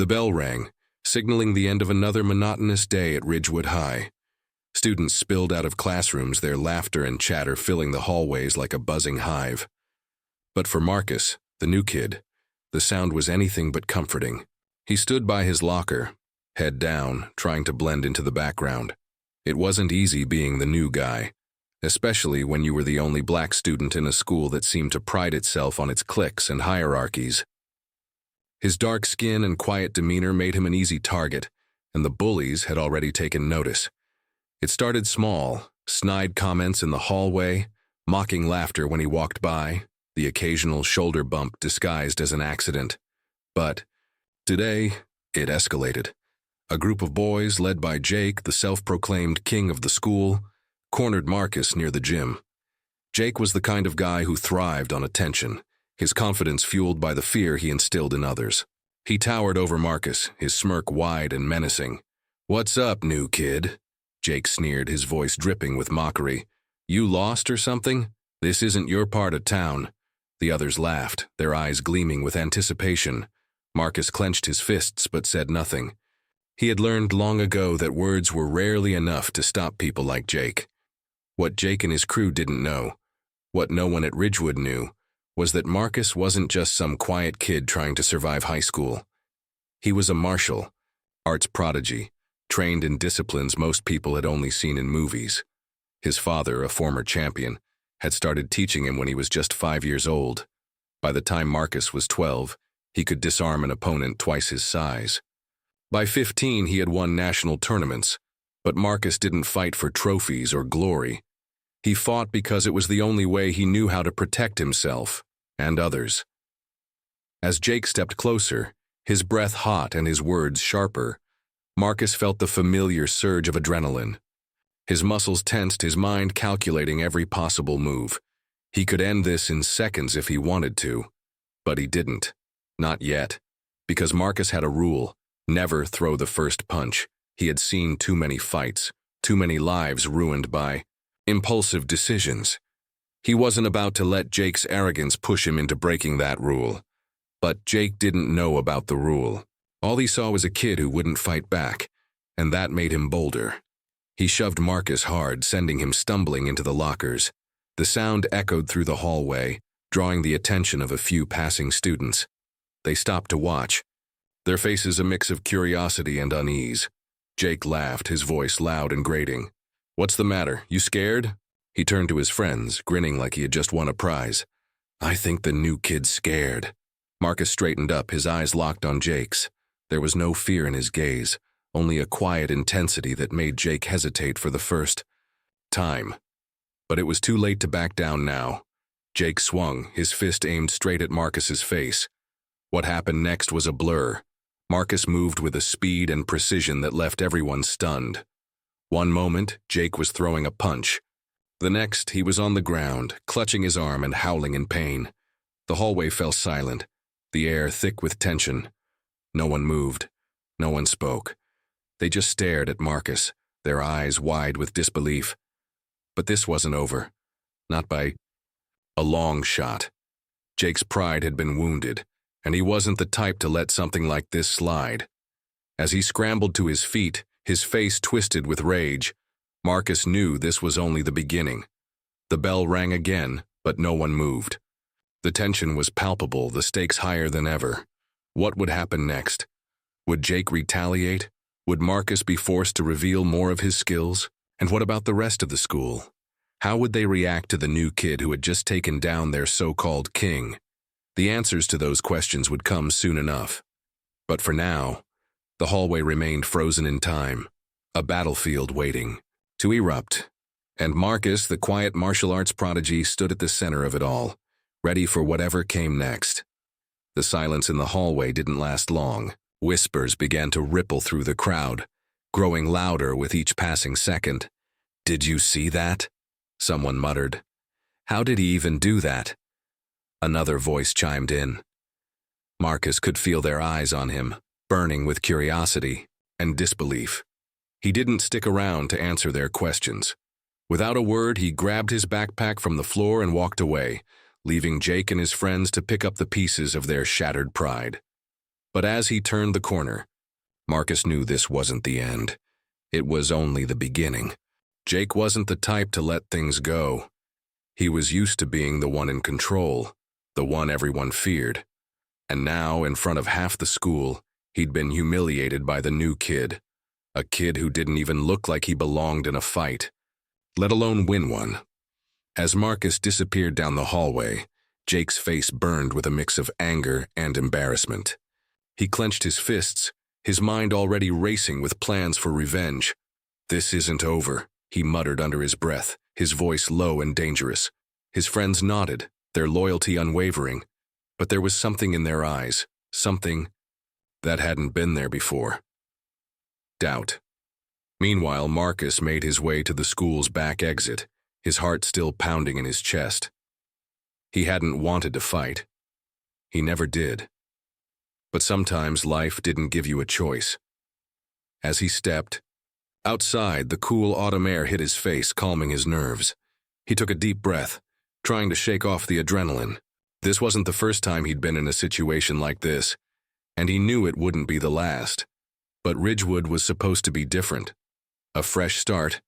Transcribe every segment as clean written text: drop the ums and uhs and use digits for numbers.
The bell rang, signaling the end of another monotonous day at Ridgewood High. Students spilled out of classrooms, their laughter and chatter filling the hallways like a buzzing hive. But for Marcus, the new kid, the sound was anything but comforting. He stood by his locker, head down, trying to blend into the background. It wasn't easy being the new guy, especially when you were the only black student in a school that seemed to pride itself on its cliques and hierarchies. His dark skin and quiet demeanor made him an easy target, and the bullies had already taken notice. It started small, snide comments in the hallway, mocking laughter when he walked by, the occasional shoulder bump disguised as an accident. But today, it escalated. A group of boys, led by Jake, the self-proclaimed king of the school, cornered Marcus near the gym. Jake was the kind of guy who thrived on attention, his confidence fueled by the fear he instilled in others. He towered over Marcus, his smirk wide and menacing. "What's up, new kid?" Jake sneered, his voice dripping with mockery. "You lost or something? This isn't your part of town." The others laughed, their eyes gleaming with anticipation. Marcus clenched his fists but said nothing. He had learned long ago that words were rarely enough to stop people like Jake. What Jake and his crew didn't know, what no one at Ridgewood knew, was that Marcus wasn't just some quiet kid trying to survive high school. He was a martial arts prodigy, trained in disciplines most people had only seen in movies. His father, a former champion, had started teaching him when he was just 5 years old. By the time Marcus was 12, he could disarm an opponent twice his size. By 15, he had won national tournaments, but Marcus didn't fight for trophies or glory. He fought because it was the only way he knew how to protect himself and others. As Jake stepped closer, his breath hot and his words sharper, Marcus felt the familiar surge of adrenaline. His muscles tensed, his mind calculating every possible move. He could end this in seconds if he wanted to, but he didn't. Not yet, because Marcus had a rule: never throw the first punch. He had seen too many fights, too many lives ruined by impulsive decisions. He wasn't about to let Jake's arrogance push him into breaking that rule. But Jake didn't know about the rule. All he saw was a kid who wouldn't fight back, and that made him bolder. He shoved Marcus hard, sending him stumbling into the lockers. The sound echoed through the hallway, drawing the attention of a few passing students. They stopped to watch, their faces a mix of curiosity and unease. Jake laughed, his voice loud and grating. "What's the matter? You scared?" He turned to his friends, grinning like he had just won a prize. "I think the new kid's scared." Marcus straightened up, his eyes locked on Jake's. There was no fear in his gaze, only a quiet intensity that made Jake hesitate for the first time. But it was too late to back down now. Jake swung, his fist aimed straight at Marcus's face. What happened next was a blur. Marcus moved with a speed and precision that left everyone stunned. One moment, Jake was throwing a punch. The next, he was on the ground, clutching his arm and howling in pain. The hallway fell silent, the air thick with tension. No one moved. No one spoke. They just stared at Marcus, their eyes wide with disbelief. But this wasn't over. Not by a long shot. Jake's pride had been wounded, and he wasn't the type to let something like this slide. As he scrambled to his feet, his face twisted with rage, Marcus knew this was only the beginning. The bell rang again, but no one moved. The tension was palpable, the stakes higher than ever. What would happen next? Would Jake retaliate? Would Marcus be forced to reveal more of his skills? And what about the rest of the school? How would they react to the new kid who had just taken down their so-called king? The answers to those questions would come soon enough. But for now, the hallway remained frozen in time, a battlefield waiting to erupt. And Marcus, the quiet martial arts prodigy, stood at the center of it all, ready for whatever came next. The silence in the hallway didn't last long. Whispers began to ripple through the crowd, growing louder with each passing second. "Did you see that?" someone muttered. "How did he even do that?" Another voice chimed in. Marcus could feel their eyes on him, burning with curiosity and disbelief. He didn't stick around to answer their questions. Without a word, he grabbed his backpack from the floor and walked away, leaving Jake and his friends to pick up the pieces of their shattered pride. But as he turned the corner, Marcus knew this wasn't the end. It was only the beginning. Jake wasn't the type to let things go. He was used to being the one in control, the one everyone feared. And now, in front of half the school, he'd been humiliated by the new kid. A kid who didn't even look like he belonged in a fight, let alone win one. As Marcus disappeared down the hallway, Jake's face burned with a mix of anger and embarrassment. He clenched his fists, his mind already racing with plans for revenge. "This isn't over," he muttered under his breath, his voice low and dangerous. His friends nodded, their loyalty unwavering, but there was something in their eyes, something that hadn't been there before. Doubt. Meanwhile, Marcus made his way to the school's back exit, his heart still pounding in his chest. He hadn't wanted to fight. He never did. But sometimes life didn't give you a choice. As he stepped outside, the cool autumn air hit his face, calming his nerves. He took a deep breath, trying to shake off the adrenaline. This wasn't the first time he'd been in a situation like this, and he knew it wouldn't be the last. But Ridgewood was supposed to be different. A fresh start,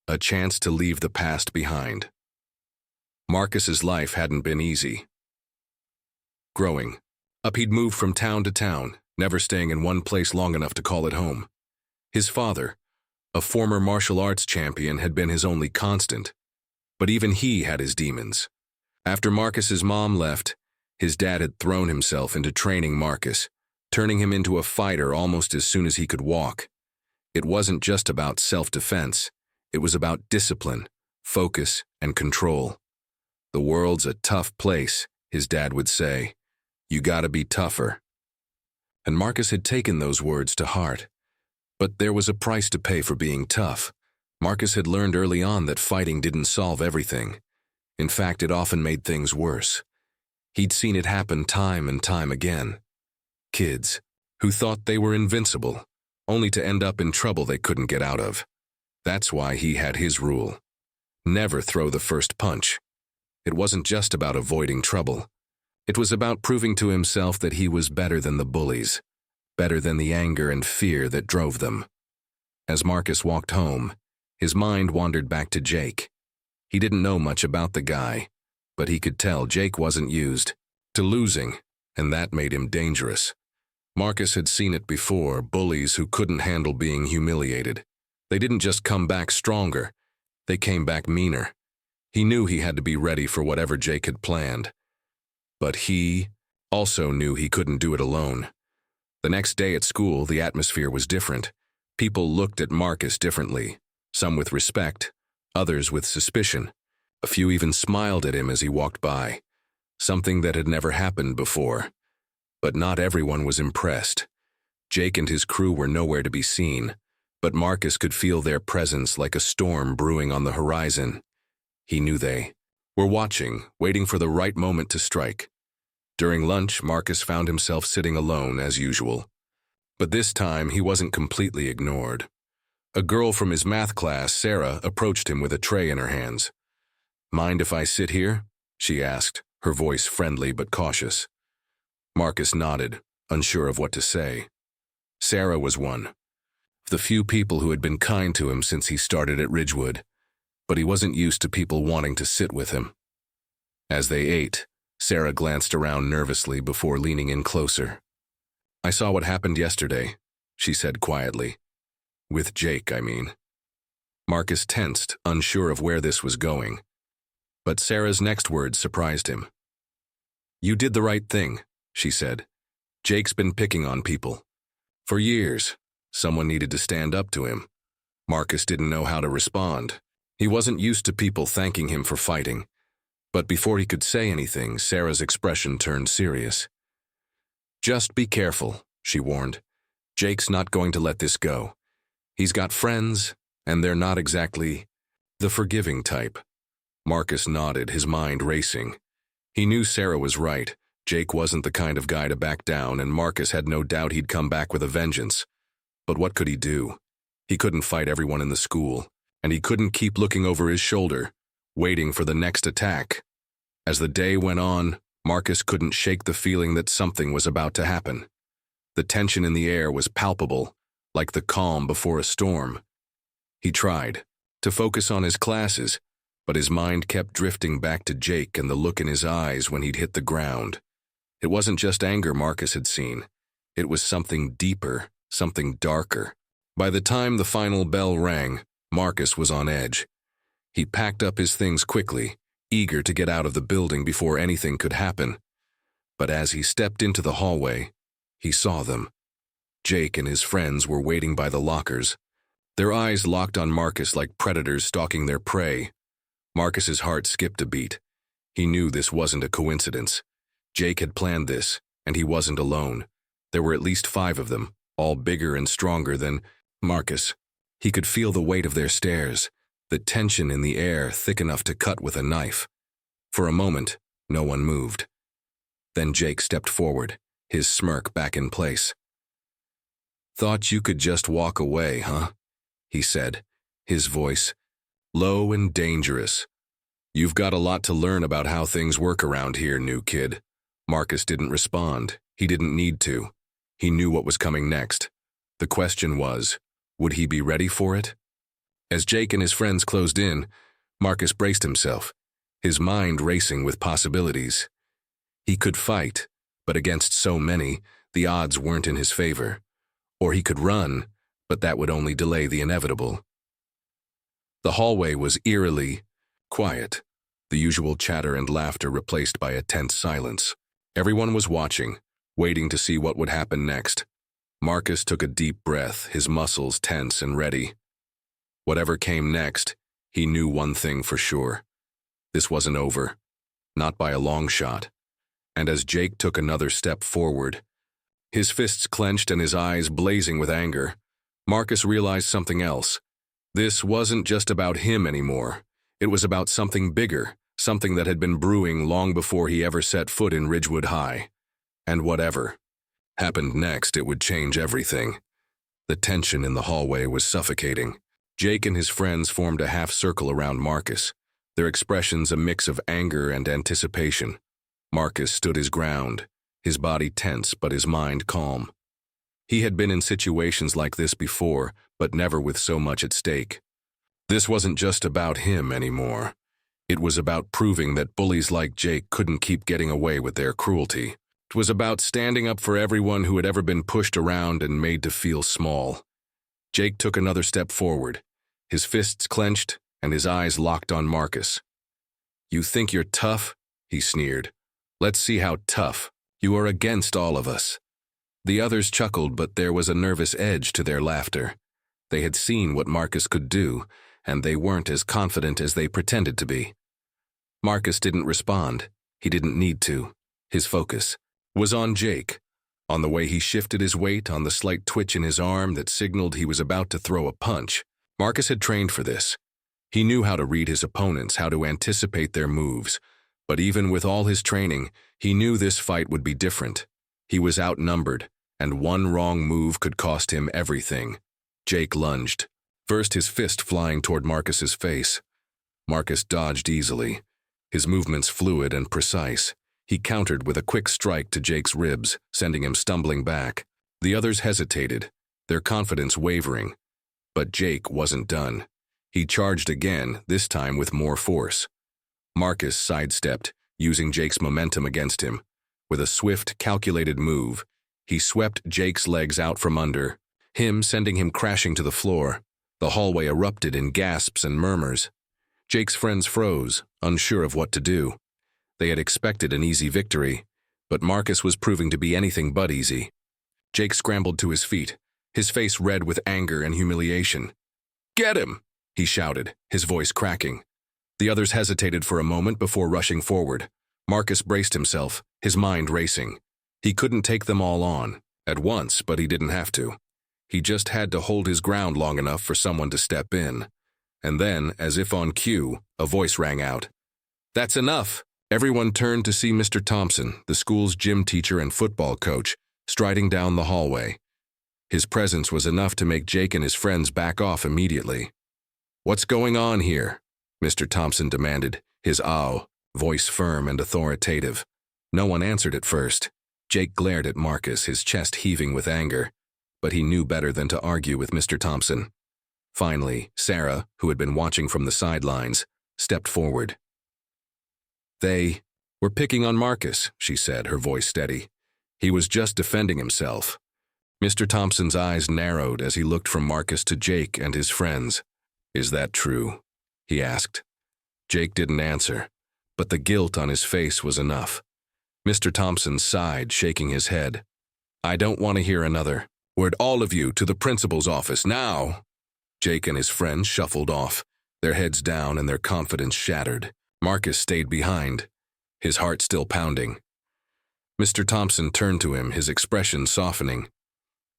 a chance to leave the past behind. Marcus's life hadn't been easy. Growing up, he'd moved from town to town, never staying in one place long enough to call it home. His father, a former martial arts champion, had been his only constant, but even he had his demons. After Marcus's mom left, his dad had thrown himself into training Marcus, turning him into a fighter almost as soon as he could walk. It wasn't just about self-defense. It was about discipline, focus, and control. "The world's a tough place," his dad would say. "You gotta be tougher." And Marcus had taken those words to heart. But there was a price to pay for being tough. Marcus had learned early on that fighting didn't solve everything. In fact, it often made things worse. He'd seen it happen time and time again. Kids who thought they were invincible, only to end up in trouble they couldn't get out of. That's why he had his rule. Never throw the first punch. It wasn't just about avoiding trouble. It was about proving to himself that he was better than the bullies, better than the anger and fear that drove them. As Marcus walked home, his mind wandered back to Jake. He didn't know much about the guy, but he could tell Jake wasn't used to losing, and that made him dangerous. Marcus had seen it before, bullies who couldn't handle being humiliated. They didn't just come back stronger, they came back meaner. He knew he had to be ready for whatever Jake had planned. But he also knew he couldn't do it alone. The next day at school, the atmosphere was different. People looked at Marcus differently, some with respect, others with suspicion. A few even smiled at him as he walked by, something that had never happened before. But not everyone was impressed. Jake and his crew were nowhere to be seen, but Marcus could feel their presence like a storm brewing on the horizon. He knew they were watching, waiting for the right moment to strike. During lunch, Marcus found himself sitting alone as usual. But this time, he wasn't completely ignored. A girl from his math class, Sarah, approached him with a tray in her hands. "Mind if I sit here?" she asked, her voice friendly but cautious. Marcus nodded, unsure of what to say. Sarah was one of the few people who had been kind to him since he started at Ridgewood, but he wasn't used to people wanting to sit with him. As they ate, Sarah glanced around nervously before leaning in closer. "I saw what happened yesterday," she said quietly. "With Jake, I mean." Marcus tensed, unsure of where this was going. But Sarah's next words surprised him. "You did the right thing," she said. "Jake's been picking on people. For years, someone needed to stand up to him." Marcus didn't know how to respond. He wasn't used to people thanking him for fighting. But before he could say anything, Sarah's expression turned serious. "Just be careful," she warned. "Jake's not going to let this go. He's got friends, and they're not exactly the forgiving type." Marcus nodded, his mind racing. He knew Sarah was right. Jake wasn't the kind of guy to back down, and Marcus had no doubt he'd come back with a vengeance. But what could he do? He couldn't fight everyone in the school, and he couldn't keep looking over his shoulder, waiting for the next attack. As the day went on, Marcus couldn't shake the feeling that something was about to happen. The tension in the air was palpable, like the calm before a storm. He tried to focus on his classes, but his mind kept drifting back to Jake and the look in his eyes when he'd hit the ground. It wasn't just anger Marcus had seen. It was something deeper, something darker. By the time the final bell rang, Marcus was on edge. He packed up his things quickly, eager to get out of the building before anything could happen. But as he stepped into the hallway, he saw them. Jake and his friends were waiting by the lockers. Their eyes locked on Marcus like predators stalking their prey. Marcus's heart skipped a beat. He knew this wasn't a coincidence. Jake had planned this, and he wasn't alone. There were at least 5 of them, all bigger and stronger than Marcus. He could feel the weight of their stares, the tension in the air thick enough to cut with a knife. For a moment, no one moved. Then Jake stepped forward, his smirk back in place. "Thought you could just walk away, huh?" he said, his voice low and dangerous. "You've got a lot to learn about how things work around here, new kid." Marcus didn't respond. He didn't need to. He knew what was coming next. The question was, would he be ready for it? As Jake and his friends closed in, Marcus braced himself, his mind racing with possibilities. He could fight, but against so many, the odds weren't in his favor. Or he could run, but that would only delay the inevitable. The hallway was eerily quiet, the usual chatter and laughter replaced by a tense silence. Everyone was watching, waiting to see what would happen next. Marcus took a deep breath, his muscles tense and ready. Whatever came next, he knew one thing for sure. This wasn't over, not by a long shot. And as Jake took another step forward, his fists clenched and his eyes blazing with anger, Marcus realized something else. This wasn't just about him anymore. It was about something bigger, something that had been brewing long before he ever set foot in Ridgewood High. And whatever happened next, it would change everything. The tension in the hallway was suffocating. Jake and his friends formed a half circle around Marcus, their expressions a mix of anger and anticipation. Marcus stood his ground, his body tense but his mind calm. He had been in situations like this before, but never with so much at stake. This wasn't just about him anymore. It was about proving that bullies like Jake couldn't keep getting away with their cruelty. It was about standing up for everyone who had ever been pushed around and made to feel small. Jake took another step forward, his fists clenched and his eyes locked on Marcus. "You think you're tough?" he sneered. "Let's see how tough. You are against all of us." The others chuckled, but there was a nervous edge to their laughter. They had seen what Marcus could do, and they weren't as confident as they pretended to be. Marcus didn't respond. He didn't need to. His focus was on Jake, on the way he shifted his weight, on the slight twitch in his arm that signaled he was about to throw a punch. Marcus had trained for this. He knew how to read his opponents, how to anticipate their moves. But even with all his training, he knew this fight would be different. He was outnumbered, and one wrong move could cost him everything. Jake lunged, first his fist flying toward Marcus's face. Marcus dodged easily, his movements fluid and precise. He countered with a quick strike to Jake's ribs, sending him stumbling back. The others hesitated, their confidence wavering. But Jake wasn't done. He charged again, this time with more force. Marcus sidestepped, using Jake's momentum against him. With a swift, calculated move, he swept Jake's legs out from under him, sending him crashing to the floor. The hallway erupted in gasps and murmurs. Jake's friends froze, unsure of what to do. They had expected an easy victory, but Marcus was proving to be anything but easy. Jake scrambled to his feet, his face red with anger and humiliation. "Get him!" he shouted, his voice cracking. The others hesitated for a moment before rushing forward. Marcus braced himself, his mind racing. He couldn't take them all on at once, but he didn't have to. He just had to hold his ground long enough for someone to step in. And then, as if on cue, a voice rang out. "That's enough!" Everyone turned to see Mr. Thompson, the school's gym teacher and football coach, striding down the hallway. His presence was enough to make Jake and his friends back off immediately. "What's going on here?" Mr. Thompson demanded, his voice firm and authoritative. No one answered at first. Jake glared at Marcus, his chest heaving with anger, but he knew better than to argue with Mr. Thompson. Finally, Sarah, who had been watching from the sidelines, stepped forward. "They were picking on Marcus," she said, her voice steady. "He was just defending himself." Mr. Thompson's eyes narrowed as he looked from Marcus to Jake and his friends. "Is that true?" he asked. Jake didn't answer, but the guilt on his face was enough. Mr. Thompson sighed, shaking his head. "I don't want to hear another word. All of you to the principal's office, now!" Jake and his friends shuffled off, their heads down and their confidence shattered. Marcus stayed behind, his heart still pounding. Mr. Thompson turned to him, his expression softening.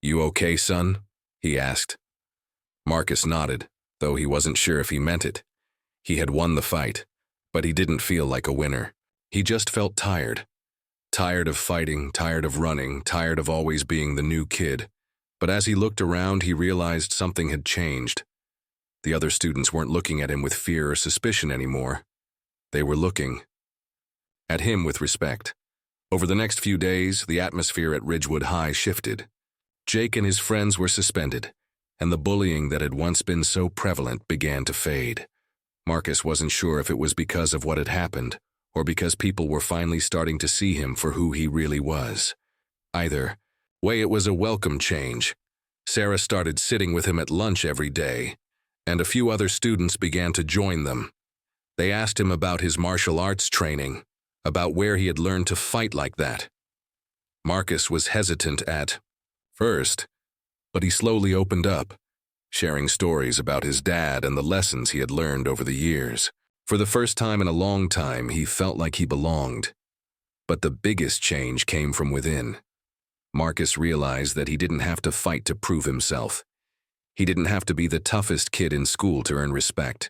"You okay, son?" he asked. Marcus nodded, though he wasn't sure if he meant it. He had won the fight, but he didn't feel like a winner. He just felt tired. Tired of fighting, tired of running, tired of always being the new kid. But as he looked around, he realized something had changed. The other students weren't looking at him with fear or suspicion anymore. They were looking at him with respect. Over the next few days, the atmosphere at Ridgewood High shifted. Jake and his friends were suspended, and the bullying that had once been so prevalent began to fade. Marcus wasn't sure if it was because of what had happened, or because people were finally starting to see him for who he really was. Either way, it was a welcome change. Sarah started sitting with him at lunch every day, and a few other students began to join them. They asked him about his martial arts training, about where he had learned to fight like that. Marcus was hesitant at first, but he slowly opened up, sharing stories about his dad and the lessons he had learned over the years. For the first time in a long time, he felt like he belonged. But the biggest change came from within. Marcus realized that he didn't have to fight to prove himself. He didn't have to be the toughest kid in school to earn respect.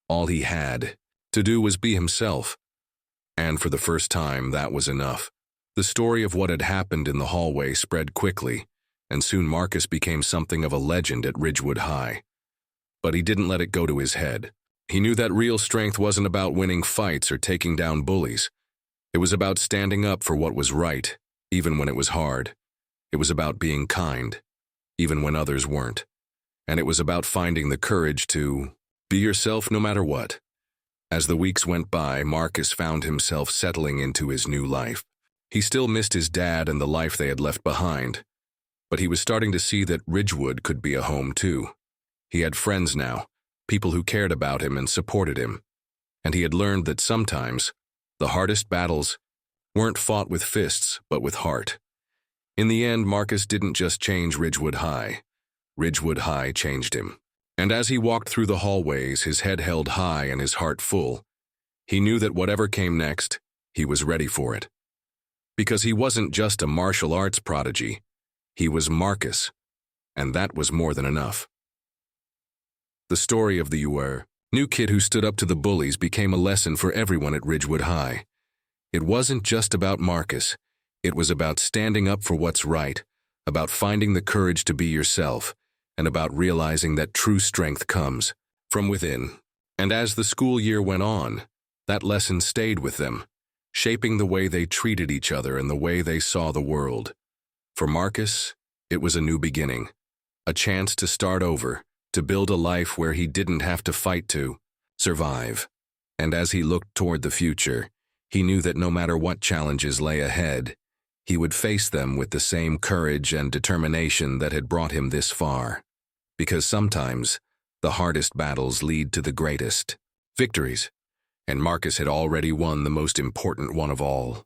All he had to do was be himself. And for the first time, that was enough. The story of what had happened in the hallway spread quickly, and soon Marcus became something of a legend at Ridgewood High. But he didn't let it go to his head. He knew that real strength wasn't about winning fights or taking down bullies. It was about standing up for what was right, even when it was hard. It was about being kind, even when others weren't. And it was about finding the courage to be yourself no matter what. As the weeks went by, Marcus found himself settling into his new life. He still missed his dad and the life they had left behind, but he was starting to see that Ridgewood could be a home too. He had friends now, people who cared about him and supported him, and he had learned that sometimes the hardest battles weren't fought with fists, but with heart. In the end, Marcus didn't just change Ridgewood High. Ridgewood High changed him. And as he walked through the hallways, his head held high and his heart full, he knew that whatever came next, he was ready for it. Because he wasn't just a martial arts prodigy, he was Marcus, and that was more than enough. The story of the new kid who stood up to the bullies became a lesson for everyone at Ridgewood High. It wasn't just about Marcus. It was about standing up for what's right, about finding the courage to be yourself, and about realizing that true strength comes from within. And as the school year went on, that lesson stayed with them, shaping the way they treated each other and the way they saw the world. For Marcus, it was a new beginning, a chance to start over, to build a life where he didn't have to fight to survive. And as he looked toward the future, he knew that no matter what challenges lay ahead, he would face them with the same courage and determination that had brought him this far. Because sometimes, the hardest battles lead to the greatest victories, and Marcus had already won the most important one of all.